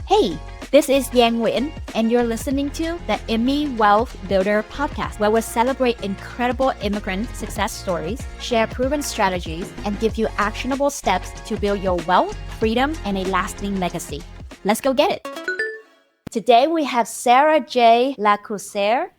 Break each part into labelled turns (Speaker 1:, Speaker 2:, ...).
Speaker 1: Hey, this is Giang Nguyen, and you're listening to the Immi-Wealth Builder podcast, where we celebrate incredible immigrant success stories, share proven strategies, and give you actionable steps to build your wealth, freedom, and a lasting legacy. Let's go get it. Today, we have Sarah-Jade Lacoursiere.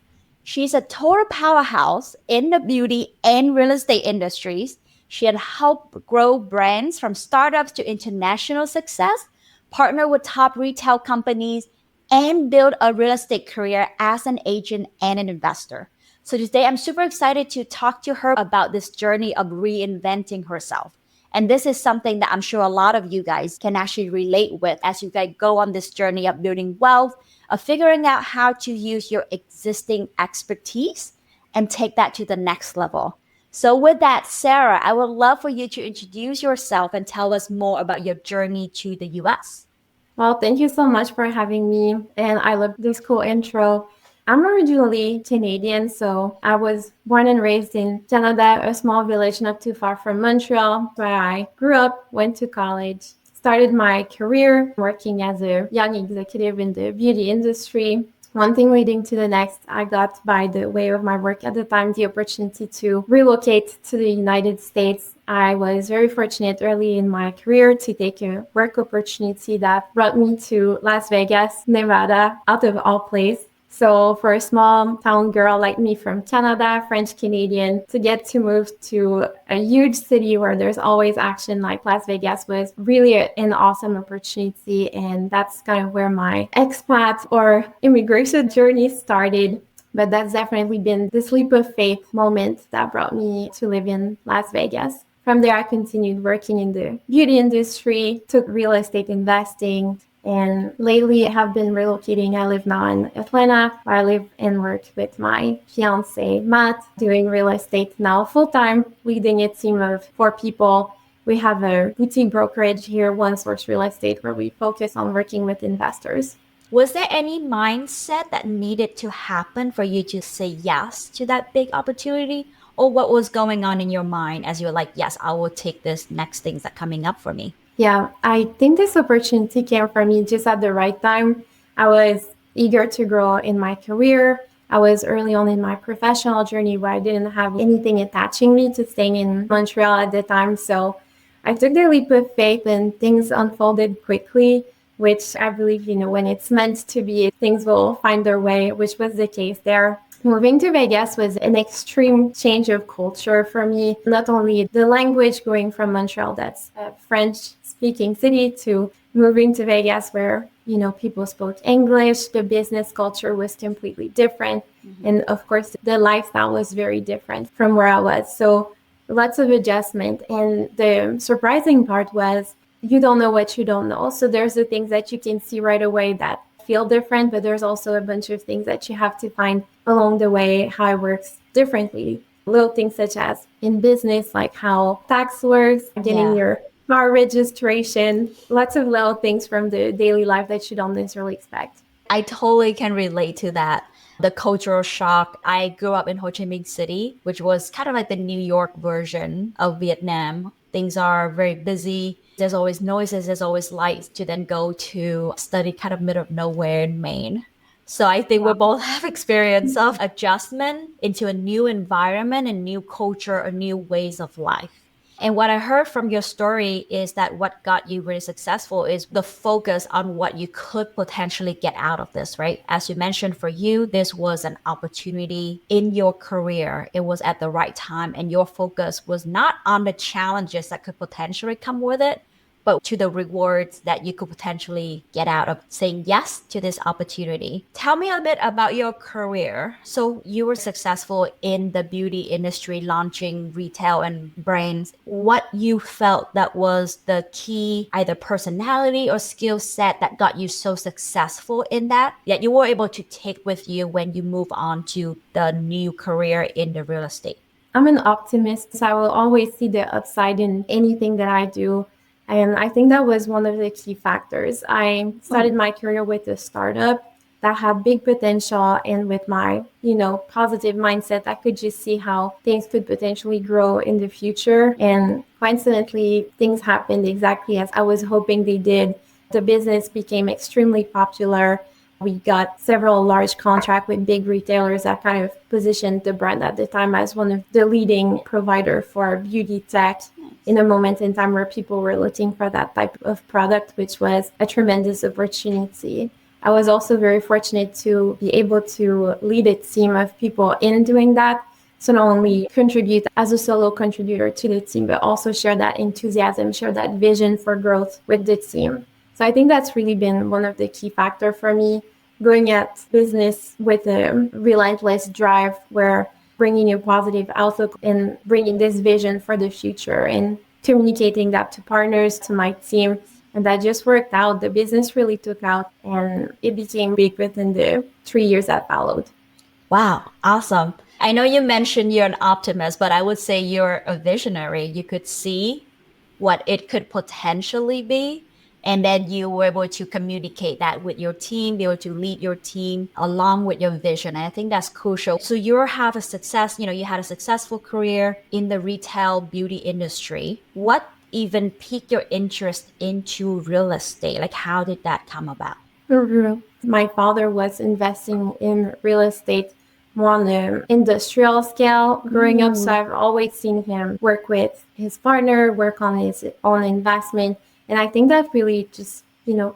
Speaker 1: She's a total powerhouse in the beauty and real estate industries. She had helped grow brands from startups to international success, partner with top retail companies, and build a real estate career as an agent and an investor. So today I'm super excited to talk to her about this journey of reinventing herself. And this is something that I'm sure a lot of you guys can actually relate with as you guys go on this journey of building wealth, of figuring out how to use your existing expertise and take that to the next level. So with that, Sarah, I would love for you to introduce yourself and tell us more about your journey to the US.
Speaker 2: Well, thank you so much for having me. And I love this cool intro. I'm originally Canadian, so I was born and raised in Canada, a small village not too far from Montreal, where I grew up, went to college, started my career working as a young executive in the beauty industry. One thing leading to the next, I got, by the way of my work at the time, the opportunity to relocate to the United States. I was very fortunate early in my career to take a work opportunity that brought me to Las Vegas, Nevada, out of all places. So for a small town girl like me from Canada, French Canadian, to get to move to a huge city where there's always action like Las Vegas was really an awesome opportunity. And that's kind of where my expat or immigration journey started. But that's definitely been this leap of faith moment that brought me to live in Las Vegas. From there, I continued working in the beauty industry, took real estate investing, and lately I have been relocating. I live now in Atlanta, where I live and work with my fiance, Matt, doing real estate now full-time, leading a team of 4 people. We have a boutique brokerage here, One Source Real Estate, where we focus on working with investors.
Speaker 1: Was there any mindset that needed to happen for you to say yes to that big opportunity? Or what was going on in your mind as you were like, yes, I will take this next things that coming up for me?
Speaker 2: Yeah, I think this opportunity came for me just at the right time. I was eager to grow in my career. I was early on in my professional journey where I didn't have anything attaching me to staying in Montreal at the time. So I took the leap of faith and things unfolded quickly, which I believe, when it's meant to be, things will find their way, which was the case there. Moving to Vegas was an extreme change of culture for me. Not only the language, going from Montreal, that's a French-speaking city, to moving to Vegas where, people spoke English. The business culture was completely different. Mm-hmm. And of course, the lifestyle was very different from where I was. So lots of adjustment. And the surprising part was you don't know what you don't know. So there's the things that you can see right away that feel different, but there's also a bunch of things that you have to find along the way, how it works differently. Little things such as in business, like how tax works, getting your car registration, lots of little things from the daily life that you don't necessarily expect.
Speaker 1: I totally can relate to that. The cultural shock. I grew up in Ho Chi Minh City, which was kind of like the New York version of Vietnam. Things are very busy. There's always noises, there's always lights, to then go to study kind of middle of nowhere in Maine. So I think we both have experience of adjustment into a new environment, a new culture, a new ways of life. And what I heard from your story is that what got you really successful is the focus on what you could potentially get out of this, right? As you mentioned, for you, this was an opportunity in your career. It was at the right time, and your focus was not on the challenges that could potentially come with it, but to the rewards that you could potentially get out of saying yes to this opportunity. Tell me a bit about your career. So you were successful in the beauty industry, launching retail and brands. What you felt that was the key, either personality or skill set that got you so successful in that you were able to take with you when you move on to the new career in the real estate?
Speaker 2: I'm an optimist, so I will always see the upside in anything that I do. And I think that was one of the key factors. I started my career with a startup that had big potential, and with my, positive mindset, I could just see how things could potentially grow in the future. And coincidentally, things happened exactly as I was hoping they did. The business became extremely popular. We got several large contracts with big retailers that kind of positioned the brand at the time as one of the leading provider for beauty tech in a moment in time where people were looking for that type of product, which was a tremendous opportunity. I was also very fortunate to be able to lead a team of people in doing that. So not only contribute as a solo contributor to the team, but also share that enthusiasm, share that vision for growth with the team. So I think that's really been one of the key factors for me, going at business with a relentless drive where bringing a positive outlook and bringing this vision for the future and communicating that to partners, to my team. And that just worked out. The business really took out and it became big within the 3 years that followed.
Speaker 1: Wow, awesome. I know you mentioned you're an optimist, but I would say you're a visionary. You could see what it could potentially be. And then you were able to communicate that with your team, be able to lead your team along with your vision. And I think that's crucial. So you have a success, you had a successful career in the retail beauty industry. What even piqued your interest into real estate? Like, how did that come about?
Speaker 2: My father was investing in real estate more on the industrial scale growing up. So I've always seen him work with his partner, work on his own investment. And I think that really just,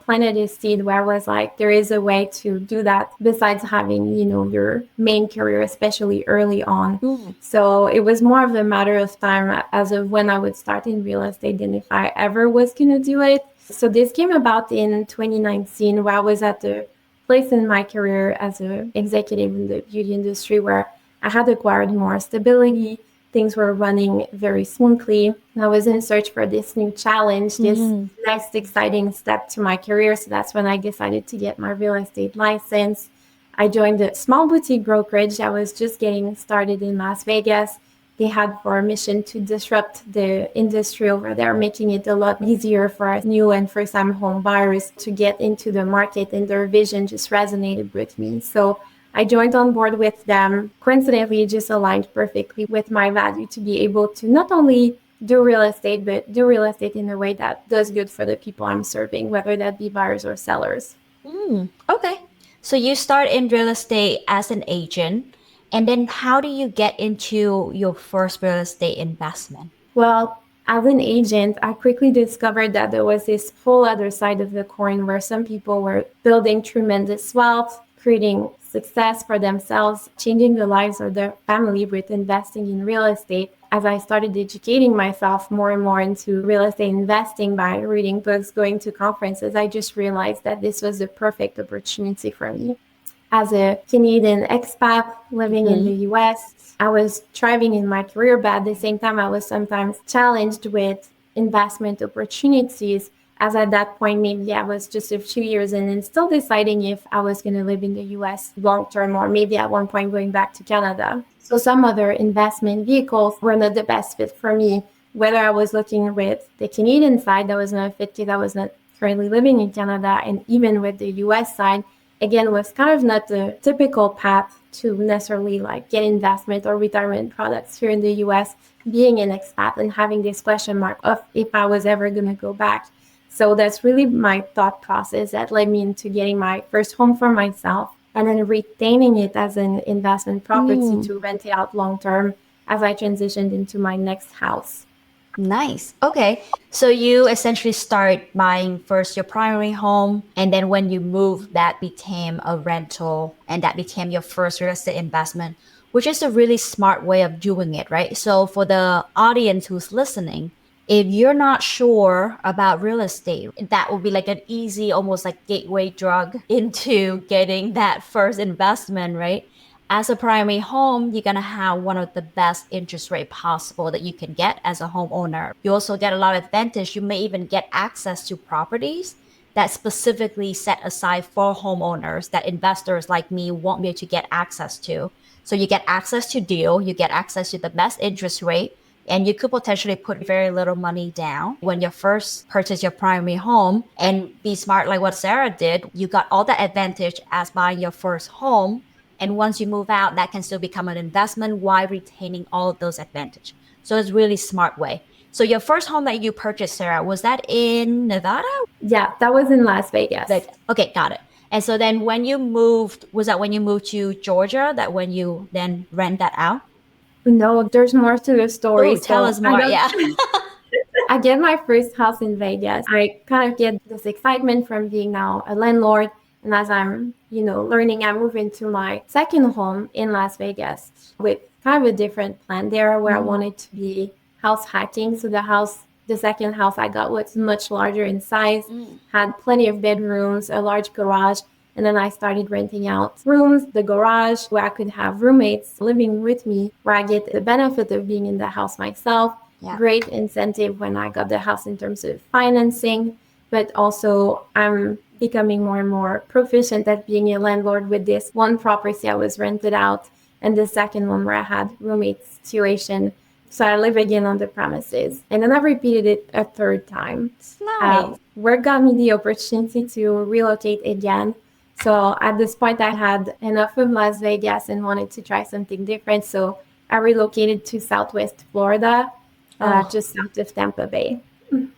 Speaker 2: planted a seed where I was like, there is a way to do that besides having, your main career, especially early on. So it was more of a matter of time as of when I would start in real estate than if I ever was going to do it. So this came about in 2019 where I was at the place in my career as an executive in the beauty industry where I had acquired more stability. Things were running very smoothly. I was in search for this new challenge, this next exciting step to my career. So that's when I decided to get my real estate license. I joined a small boutique brokerage that was just getting started in Las Vegas. They had for a mission to disrupt the industry over there, making it a lot easier for new and first-time home buyers to get into the market, and their vision just resonated with me. So I joined on board with them. Coincidentally, it just aligned perfectly with my value to be able to not only do real estate, but do real estate in a way that does good for the people I'm serving, whether that be buyers or sellers.
Speaker 1: Okay. So you start in real estate as an agent. And then how do you get into your first real estate investment?
Speaker 2: Well, as an agent, I quickly discovered that there was this whole other side of the coin where some people were building tremendous wealth, creating success for themselves, changing the lives of their family with investing in real estate. As I started educating myself more and more into real estate investing by reading books, going to conferences, I just realized that this was the perfect opportunity for me. As a Canadian expat living in the US, I was thriving in my career, but at the same time, I was sometimes challenged with investment opportunities. As at that point, maybe I was just a few years in and still deciding if I was going to live in the US long term or maybe at one point going back to Canada. So some other investment vehicles were not the best fit for me. Whether I was looking with the Canadian side, that was not a fit because I was not currently living in Canada, and even with the US side, again, was kind of not the typical path to necessarily like get investment or retirement products here in the US, being an expat and having this question mark of if I was ever going to go back. So that's really my thought process that led me into getting my first home for myself and then retaining it as an investment property to rent it out long term as I transitioned into my next house.
Speaker 1: Nice. Okay. So you essentially start buying first your primary home, and then when you move, that became a rental, and that became your first real estate investment, which is a really smart way of doing it, right? So for the audience who's listening, if you're not sure about real estate, that will be like an easy, almost like gateway drug into getting that first investment, right? As a primary home, you're going to have one of the best interest rate possible that you can get as a homeowner. You also get a lot of advantage. You may even get access to properties that specifically set aside for homeowners that investors like me won't be able to get access to. So you get access to deal, you get access to the best interest rate, and you could potentially put very little money down when you first purchase your primary home and be smart like what Sarah did. You got all the advantage as buying your first home. And once you move out, that can still become an investment while retaining all of those advantages. So it's really smart way. So your first home that you purchased, Sarah, was that in Nevada?
Speaker 2: Yeah, that was in Las Vegas.
Speaker 1: Okay, got it. And so then when you moved, was that when you moved to Georgia that when you then rent that out?
Speaker 2: No, there's more to the story.
Speaker 1: Oh, tell us
Speaker 2: So I
Speaker 1: more.
Speaker 2: got
Speaker 1: Yeah.
Speaker 2: I get my first house in Vegas. I kind of get this excitement from being now a landlord. And as I'm, learning, I move into my second home in Las Vegas with kind of a different plan there where I wanted to be house hacking. So the second house I got was much larger in size, had plenty of bedrooms, a large garage. And then I started renting out rooms, the garage, where I could have roommates living with me, where I get the benefit of being in the house myself.
Speaker 1: Yeah.
Speaker 2: Great incentive when I got the house in terms of financing, but also I'm becoming more and more proficient at being a landlord with this one property I was rented out and the second one where I had roommate situation. So I live again on the premises. And then I repeated it a third time.
Speaker 1: Nice.
Speaker 2: Work got me the opportunity to relocate again. So at this point, I had enough of Las Vegas and wanted to try something different. So I relocated to Southwest Florida, just south of Tampa Bay.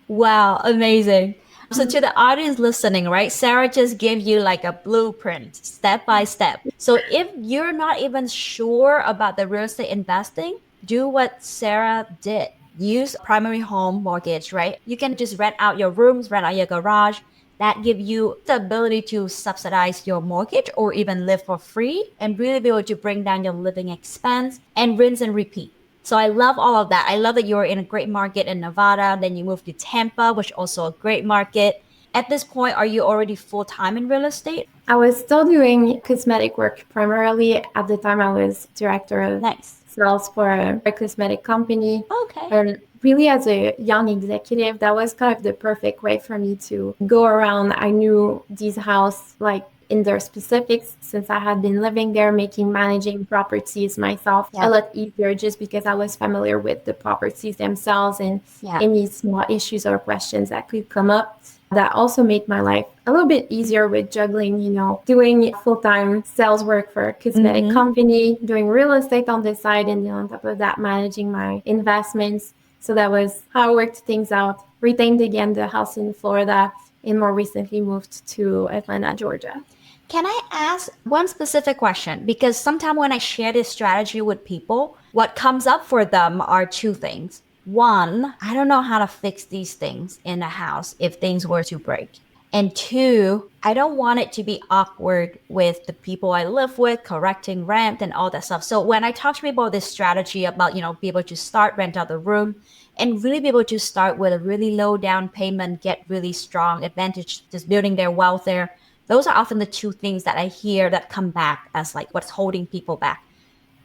Speaker 1: Wow, amazing. So to the audience listening, right, Sarah just gave you like a blueprint, step by step. So if you're not even sure about the real estate investing, do what Sarah did. Use primary home mortgage, right? You can just rent out your rooms, rent out your garage. That give you the ability to subsidize your mortgage or even live for free and really be able to bring down your living expense and rinse and repeat. So I love all of that. I love that you're in a great market in Nevada. Then you moved to Tampa, which also a great market. At this point, are you already full-time in real estate?
Speaker 2: I was still doing cosmetic work primarily. At the time, I was director of sales for a cosmetic company.
Speaker 1: Okay.
Speaker 2: And really, as a young executive, that was kind of the perfect way for me to go around. I knew these houses, like in their specifics, since I had been living there, managing properties myself a lot easier just because I was familiar with the properties themselves and any small issues or questions that could come up. That also made my life a little bit easier with juggling, doing full-time sales work for a cosmetic company, doing real estate on the side, and then on top of that, managing my investments. So that was how I worked things out. Retained again the house in Florida and more recently moved to Atlanta, Georgia.
Speaker 1: Can I ask one specific question? Because sometimes when I share this strategy with people, what comes up for them are two things. One, I don't know how to fix these things in a house if things were to break. And two, I don't want it to be awkward with the people I live with, correcting rent and all that stuff. So when I talk to people about this strategy about, be able to start rent out the room and really be able to start with a really low down payment, get really strong advantage, just building their wealth there. Those are often the two things that I hear that come back as like what's holding people back.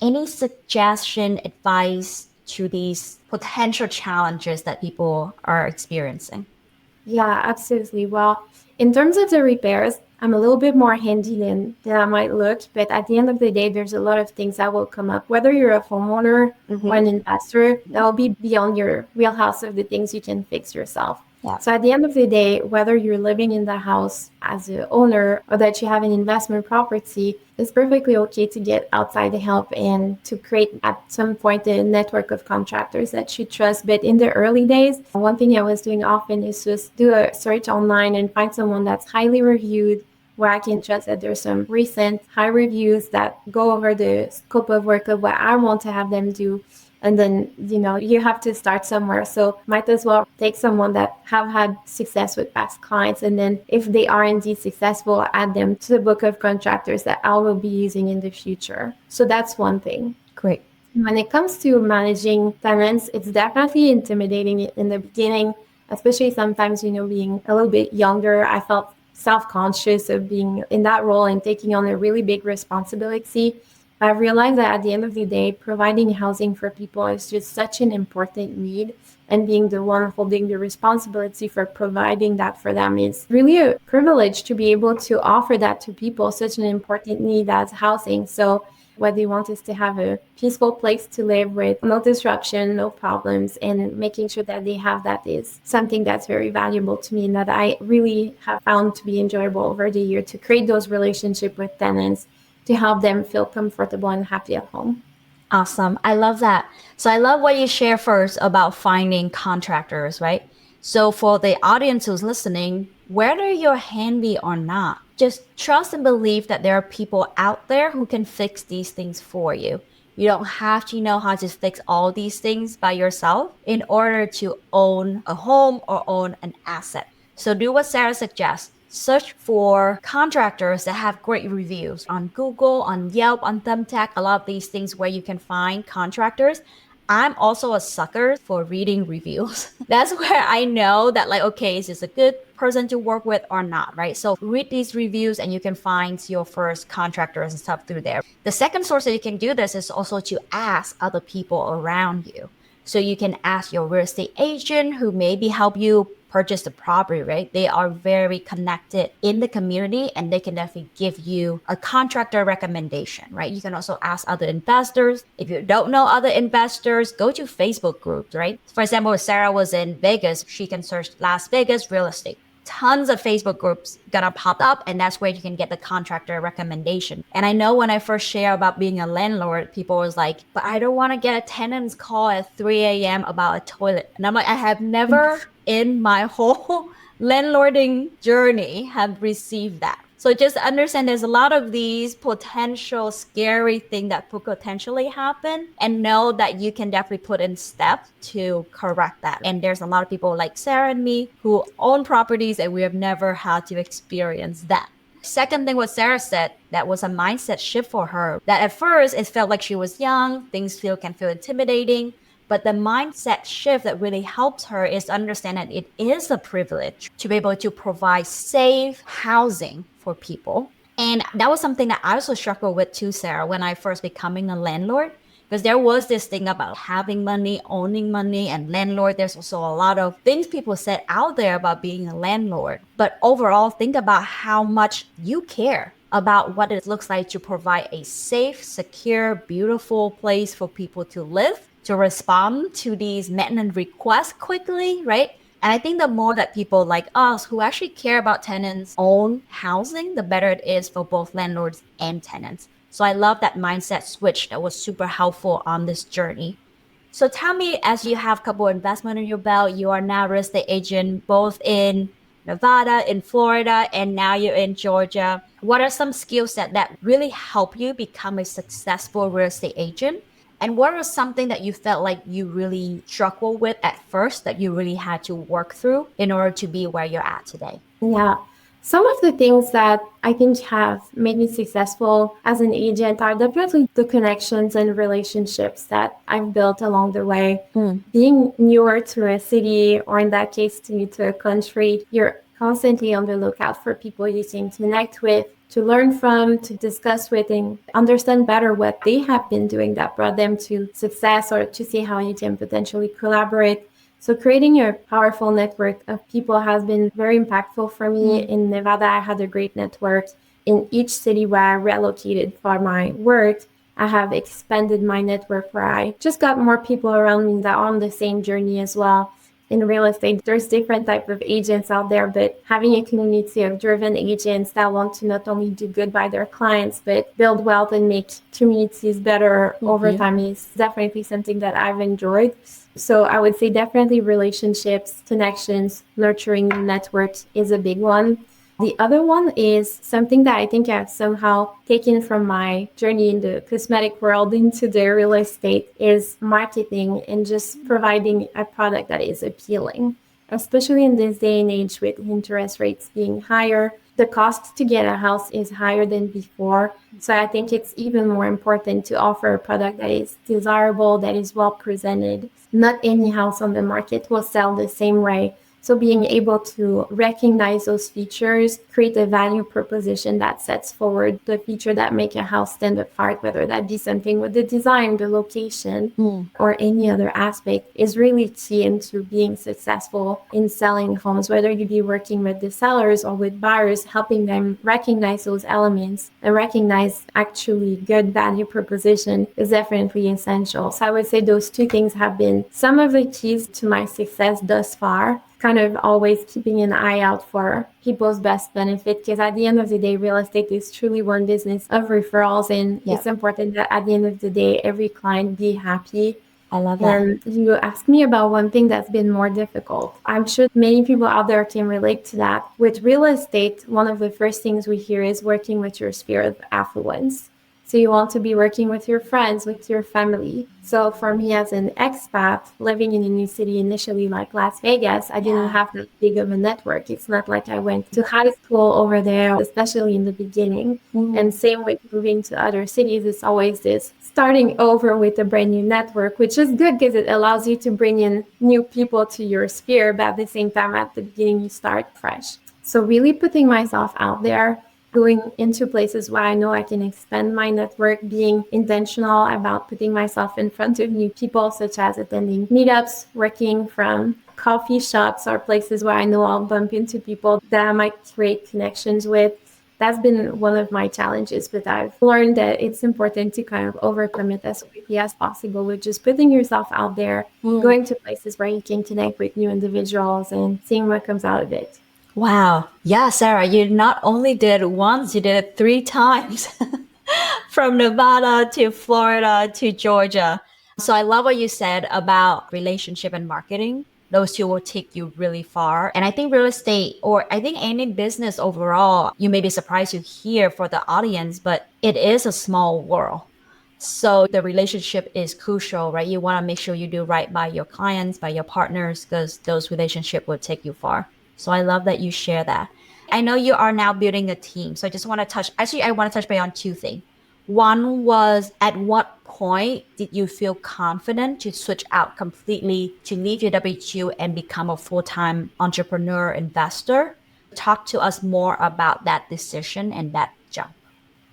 Speaker 1: Any suggestion, advice to these potential challenges that people are experiencing?
Speaker 2: Yeah, absolutely. Well, in terms of the repairs, I'm a little bit more handy than I might look, but at the end of the day, there's a lot of things that will come up. Whether you're a homeowner or an investor, that will be beyond your wheelhouse of the things you can fix yourself.
Speaker 1: Yeah.
Speaker 2: So at the end of the day, whether you're living in the house as an owner or that you have an investment property, it's perfectly okay to get outside help and to create at some point a network of contractors that you trust. But in the early days, one thing I was doing often is just do a search online and find someone that's highly reviewed, where I can trust that there's some recent high reviews that go over the scope of work of what I want to have them do. And then, you have to start somewhere. So might as well take someone that have had success with past clients. And then if they are indeed successful, add them to the book of contractors that I will be using in the future. So that's one thing.
Speaker 1: Great.
Speaker 2: When it comes to managing tenants, it's definitely intimidating in the beginning, especially sometimes, being a little bit younger. I felt self-conscious of being in that role and taking on a really big responsibility. I've realized that at the end of the day, providing housing for people is just such an important need, and being the one holding the responsibility for providing that for them is really a privilege to be able to offer that to people, such an important need as housing. So what they want is to have a peaceful place to live with no disruption, no problems, and making sure that they have that is something that's very valuable to me and that I really have found to be enjoyable over the year, to create those relationships with tenants to help them feel comfortable and happy at home.
Speaker 1: Awesome. I love that. So I love what you share first about finding contractors, right? So for the audience who's listening, whether you're handy or not, just trust and believe that there are people out there who can fix these things for you. You don't have to know how to fix all these things by yourself in order to own a home or own an asset. So do what Sarah suggests. Search for contractors that have great reviews on Google, on Yelp, on Thumbtack, a lot of these things where you can find contractors. I'm also a sucker for reading reviews. That's where I know that, like, okay, is this a good person to work with or not, right? So read these reviews and you can find your first contractors and stuff through there. The second source that you can do this is also to ask other people around you. So you can ask your real estate agent who maybe help you purchase the property, right? They are very connected in the community and they can definitely give you a contractor recommendation, right? You can also ask other investors. If you don't know other investors, go to Facebook groups, right? For example, if Sarah was in Vegas, she can search Las Vegas real estate. Tons of Facebook groups gonna pop up, and that's where you can get the contractor recommendation. And I know when I first share about being a landlord, people was like, but I don't want to get a tenant's call at 3 a.m. about a toilet. And I'm like, I have never in my whole landlording journey have received that. So just understand there's a lot of these potential scary things that could potentially happen, and know that you can definitely put in steps to correct that. And there's a lot of people like Sarah and me who own properties and we have never had to experience that. Second thing, what Sarah said, that was a mindset shift for her. That at first it felt like she was young, things can feel intimidating. But the mindset shift that really helps her is to understand that it is a privilege to be able to provide safe housing for people. And that was something that I also struggled with too, Sarah, when I first becoming a landlord. Because there was this thing about having money, owning money, and landlord. There's also a lot of things people said out there about being a landlord. But overall, think about how much you care about what it looks like to provide a safe, secure, beautiful place for people to live, to respond to these maintenance requests quickly, right? And I think the more that people like us who actually care about tenants' own housing, the better it is for both landlords and tenants. So I love that mindset switch that was super helpful on this journey. So tell me, as you have a couple investment in your belt, you are now a real estate agent both in Nevada, in Florida, and now you're in Georgia. What are some skill sets that really help you become a successful real estate agent? And what was something that you felt like you really struggled with at first that you really had to work through in order to be where you're at today?
Speaker 2: Yeah. Some of the things that I think have made me successful as an agent are definitely the connections and relationships that I've built along the way. Being newer to a city, or in that case, to a country, you're constantly on the lookout for people you can connect with, to learn from, to discuss with, and understand better what they have been doing that brought them to success, or to see how you can potentially collaborate. So creating a powerful network of people has been very impactful for me. In Nevada, I had a great network. In each city where I relocated for my work, I have expanded my network where I just got more people around me that are on the same journey as well. In real estate, there's different types of agents out there, but having a community of driven agents that want to not only do good by their clients, but build wealth and make communities better over time is definitely something that I've enjoyed. So I would say definitely relationships, connections, nurturing networks is a big one. The other one is something that I think I've somehow taken from my journey in the cosmetic world into the real estate is marketing and just providing a product that is appealing, especially in this day and age with interest rates being higher. The cost to get a house is higher than before. So I think it's even more important to offer a product that is desirable, that is well presented. Not any house on the market will sell the same way. So being able to recognize those features, create a value proposition that sets forward the feature that make a house stand apart, whether that be something with the design, the location, or any other aspect, is really key into being successful in selling homes, whether you be working with the sellers or with buyers, helping them recognize those elements and recognize actually good value proposition is definitely essential. So I would say those two things have been some of the keys to my success thus far. kind of always keeping an eye out for people's best benefit, because at the end of the day, real estate is truly one business of referrals, and it's important that at the end of the day, every client be happy.
Speaker 1: I love that.
Speaker 2: And you asked me about one thing that's been more difficult. I'm sure many people out there can relate to that. With real estate, one of the first things we hear is working with your sphere of affluence. So you want to be working with your friends, with your family. So for me as an expat living in a new city, initially like Las Vegas, I didn't have that big of a network. It's not like I went to high school over there, especially in the beginning. And same with moving to other cities, it's always this starting over with a brand new network, which is good because it allows you to bring in new people to your sphere, but at the same time, at the beginning, you start fresh. So really putting myself out there, going into places where I know I can expand my network, being intentional about putting myself in front of new people, such as attending meetups, working from coffee shops or places where I know I'll bump into people that I might create connections with. That's been one of my challenges, but I've learned that it's important to kind of overcome it as quickly as possible with just putting yourself out there, going to places where you can connect with new individuals and seeing what comes out of it.
Speaker 1: Wow. Yeah, Sarah, you not only did it once, you did it 3 times from Nevada to Florida to Georgia. So I love what you said about relationship and marketing. Those two will take you really far. And I think real estate, or I think any business overall, you may be surprised to hear for the audience, but it is a small world. So the relationship is crucial, right? You want to make sure you do right by your clients, by your partners, because those relationships will take you far. So I love that you share that. I know you are now building a team. So I just want to I want to touch base on 2 things. One was, at what point did you feel confident to switch out completely, to leave your W2 and become a full-time entrepreneur investor? Talk to us more about that decision and that jump.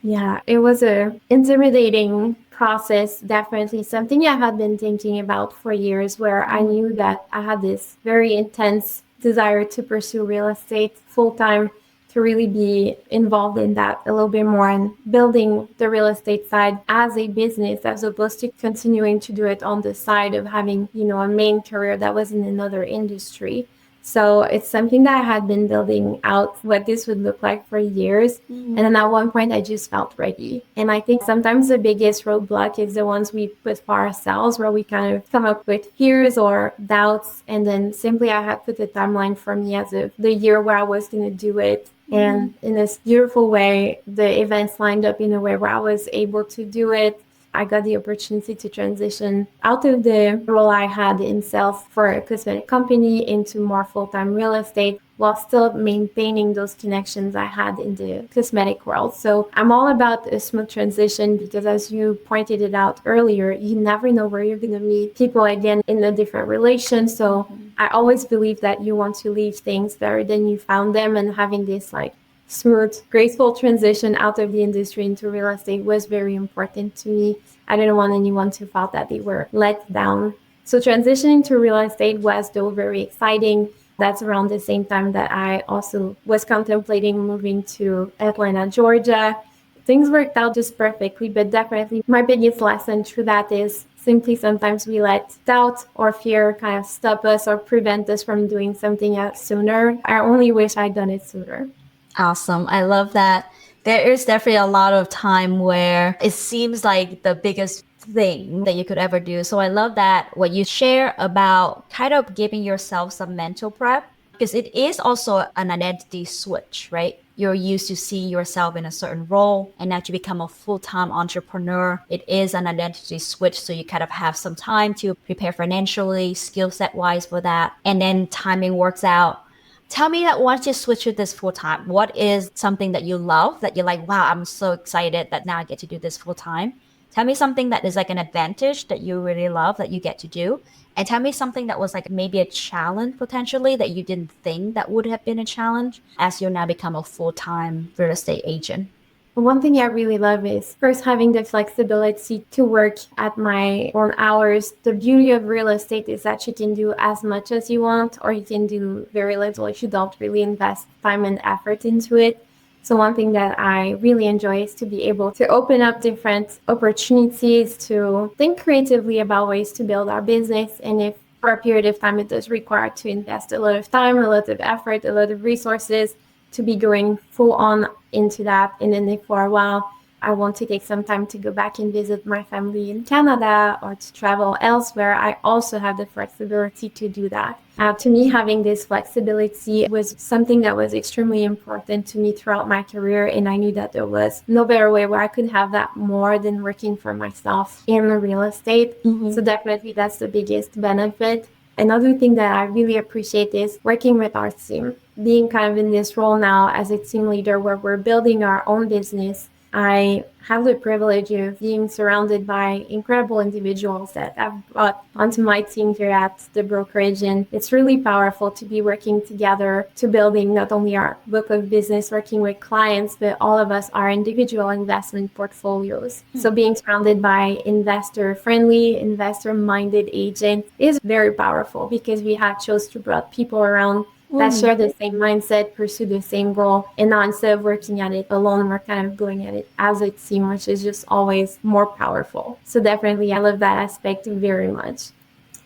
Speaker 2: Yeah, it was a intimidating process, definitely something I had been thinking about for years, where I knew that I had this very intense desire to pursue real estate full time, to really be involved in that a little bit more and building the real estate side as a business, as opposed to continuing to do it on the side of having, a main career that was in another industry. So it's something that I had been building out what this would look like for years. And then at one point I just felt ready. And I think sometimes the biggest roadblock is the ones we put for ourselves, where we kind of come up with fears or doubts. And then simply I had put a timeline for me as of the year where I was going to do it. And in this beautiful way, the events lined up in a way where I was able to do it. I got the opportunity to transition out of the role I had in sales for a cosmetic company into more full-time real estate, while still maintaining those connections I had in the cosmetic world. So I'm all about a smooth transition, because as you pointed it out earlier, you never know where you're going to meet people again in a different relation. So I always believe that you want to leave things better than you found them, and having this smooth, graceful transition out of the industry into real estate was very important to me. I didn't want anyone to feel that they were let down. So transitioning to real estate was, though, very exciting. That's around the same time that I also was contemplating moving to Atlanta, Georgia. Things worked out just perfectly, but definitely my biggest lesson through that is simply sometimes we let doubt or fear kind of stop us or prevent us from doing something else sooner. I only wish I'd done it sooner.
Speaker 1: Awesome. I love that. There is definitely a lot of time where it seems like the biggest thing that you could ever do. So I love that what you share about kind of giving yourself some mental prep, because it is also an identity switch, right? You're used to seeing yourself in a certain role, and now you become a full-time entrepreneur. It is an identity switch. So you kind of have some time to prepare financially, skill set wise for that. And then timing works out. Tell me that once you switch to this full time, what is something that you love that you're like, wow, I'm so excited that now I get to do this full time? Tell me something that is like an advantage that you really love that you get to do. And tell me something that was like maybe a challenge potentially that you didn't think that would have been a challenge as you now become a full-time real estate agent.
Speaker 2: One thing I really love is first having the flexibility to work at my own hours. The beauty of real estate is that you can do as much as you want, or you can do very little if you don't really invest time and effort into it. So one thing that I really enjoy is to be able to open up different opportunities, to think creatively about ways to build our business. And if for a period of time, it does require to invest a lot of time, a lot of effort, a lot of resources to be going full on into that. And then if for a while I want to take some time to go back and visit my family in Canada or to travel elsewhere, I also have the flexibility to do that. To me, having this flexibility was something that was extremely important to me throughout my career, and I knew that there was no better way where I could have that more than working for myself in real estate. Mm-hmm. So definitely that's the biggest benefit. Another thing that I really appreciate is working with our team, being kind of in this role now as a team leader where we're building our own business. I have the privilege of being surrounded by incredible individuals that I've brought onto my team here at the brokerage. And it's really powerful to be working together to building not only our book of business, working with clients, but all of us our individual investment portfolios. So being surrounded by investor-friendly, investor-minded agents is very powerful because we have chose to bring people around that share the same mindset, pursue the same goal, and not instead of working at it alone, we're kind of going at it as a team, which is just always more powerful. So definitely, I love that aspect very much.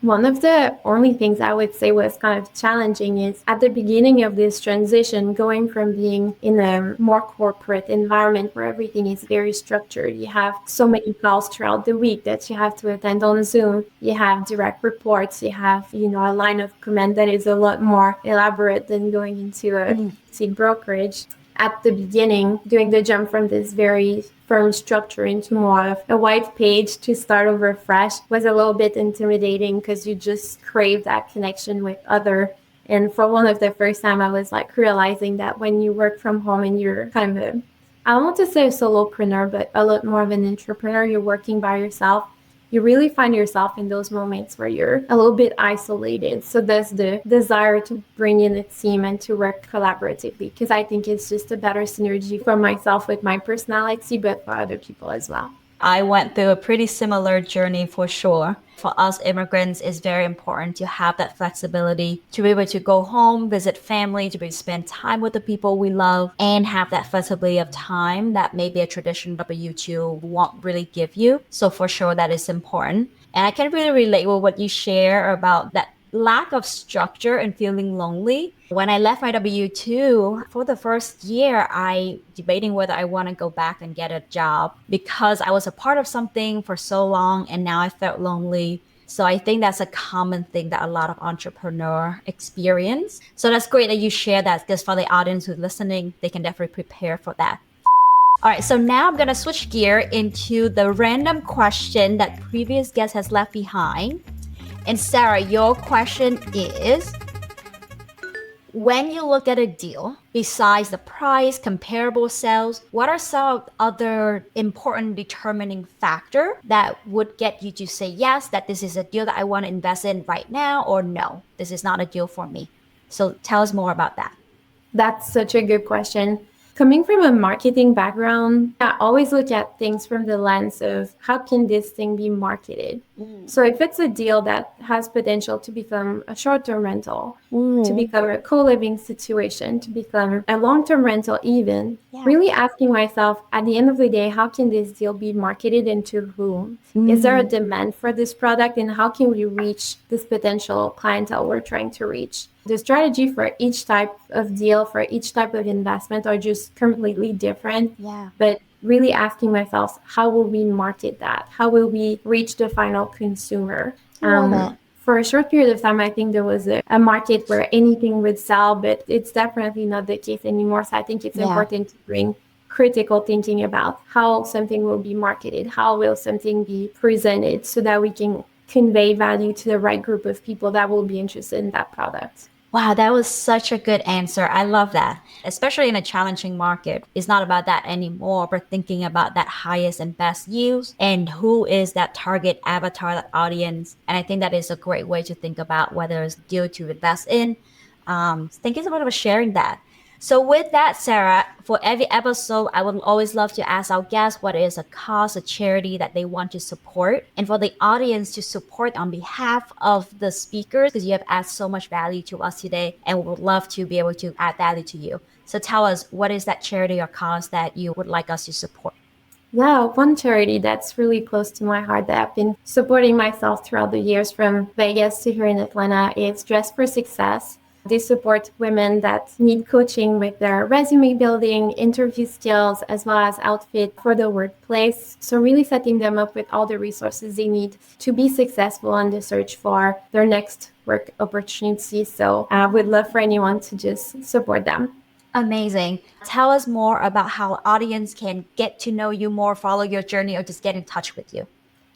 Speaker 2: One of the only things I would say was kind of challenging is at the beginning of this transition, going from being in a more corporate environment where everything is very structured. You have so many calls throughout the week that you have to attend on Zoom. You have direct reports. You have, a line of command that is a lot more elaborate than going into a seed brokerage. At the beginning, doing the jump from this very firm structure into more of a white page to start over fresh was a little bit intimidating because you just crave that connection with other. And for one of the first time, I was like realizing that when you work from home and you're kind of I don't want to say a solopreneur, but a lot more of an entrepreneur, you're working by yourself. You really find yourself in those moments where you're a little bit isolated. So there's the desire to bring in a team and to work collaboratively because I think it's just a better synergy for myself with my personality, but for other people as well.
Speaker 1: I went through a pretty similar journey for sure. For us immigrants, it's very important to have that flexibility to be able to go home, visit family, to be able to spend time with the people we love, and have that flexibility of time that maybe a traditional W-2 won't really give you. So for sure, that is important. And I can really relate with what you share about that lack of structure and feeling lonely. When I left my W-2, for the first year, I debating whether I want to go back and get a job because I was a part of something for so long and now I felt lonely. So I think that's a common thing that a lot of entrepreneurs experience. So that's great that you share that because for the audience who's listening, they can definitely prepare for that. All right, so now I'm going to switch gear into the random question that previous guest has left behind. And Sarah, your question is, when you look at a deal, besides the price, comparable sales, what are some other important determining factor that would get you to say yes, that this is a deal that I want to invest in right now, or no, this is not a deal for me? So tell us more about that.
Speaker 2: That's such a good question. Coming from a marketing background, I always look at things from the lens of how can this thing be marketed? So if it's a deal that has potential to become a short-term rental, to become a co-living situation, to become a long-term rental even, really asking myself at the end of the day, how can this deal be marketed and to whom? Is there a demand for this product and how can we reach this potential clientele we're trying to reach? The strategy for each type of deal, for each type of investment are just completely different. But really asking myself, how will we market that? How will we reach the final consumer? For a short period of time, I think there was a market where anything would sell, but it's definitely not the case anymore. So I think it's important to bring critical thinking about how something will be marketed, how will something be presented so that we can convey value to the right group of people that will be interested in that product.
Speaker 1: Wow, that was such a good answer. I love that. Especially in a challenging market. It's not about that anymore, but thinking about that highest and best use and who is that target avatar, that audience. And I think that is a great way to think about whether it's deal to invest in. Thank you so much for sharing that. So with that, Sarah, for every episode, I would always love to ask our guests what is a cause, a charity that they want to support. And for the audience to support on behalf of the speakers, because you have added so much value to us today and we would love to be able to add value to you. So tell us, what is that charity or cause that you would like us to support?
Speaker 2: Yeah, one charity that's really close to my heart that I've been supporting myself throughout the years from Vegas to here in Atlanta is Dress for Success. They support women that need coaching with their resume building, interview skills, as well as outfit for the workplace. So, really setting them up with all the resources they need to be successful on the search for their next work opportunity. So, I would love for anyone to just support them.
Speaker 1: Amazing. Tell us more about how audience can get to know you more, follow your journey, or just get in touch with you.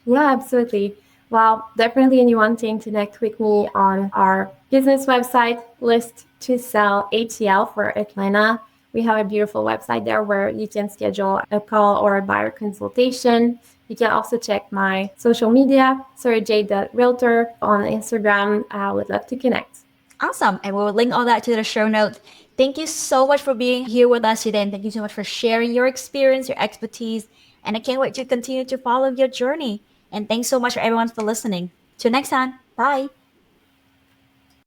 Speaker 2: Yeah, absolutely. Well, definitely anyone can connect with me on our business website, List to Sell ATL for Atlanta. We have a beautiful website there where you can schedule a call or a buyer consultation. You can also check my social media, Sarah-Jade.Realtor on Instagram. I would love to connect.
Speaker 1: Awesome. And we'll link all that to the show notes. Thank you so much for being here with us today. And thank you so much for sharing your experience, your expertise. And I can't wait to continue to follow your journey. And thanks so much for everyone for listening. Till next time. Bye.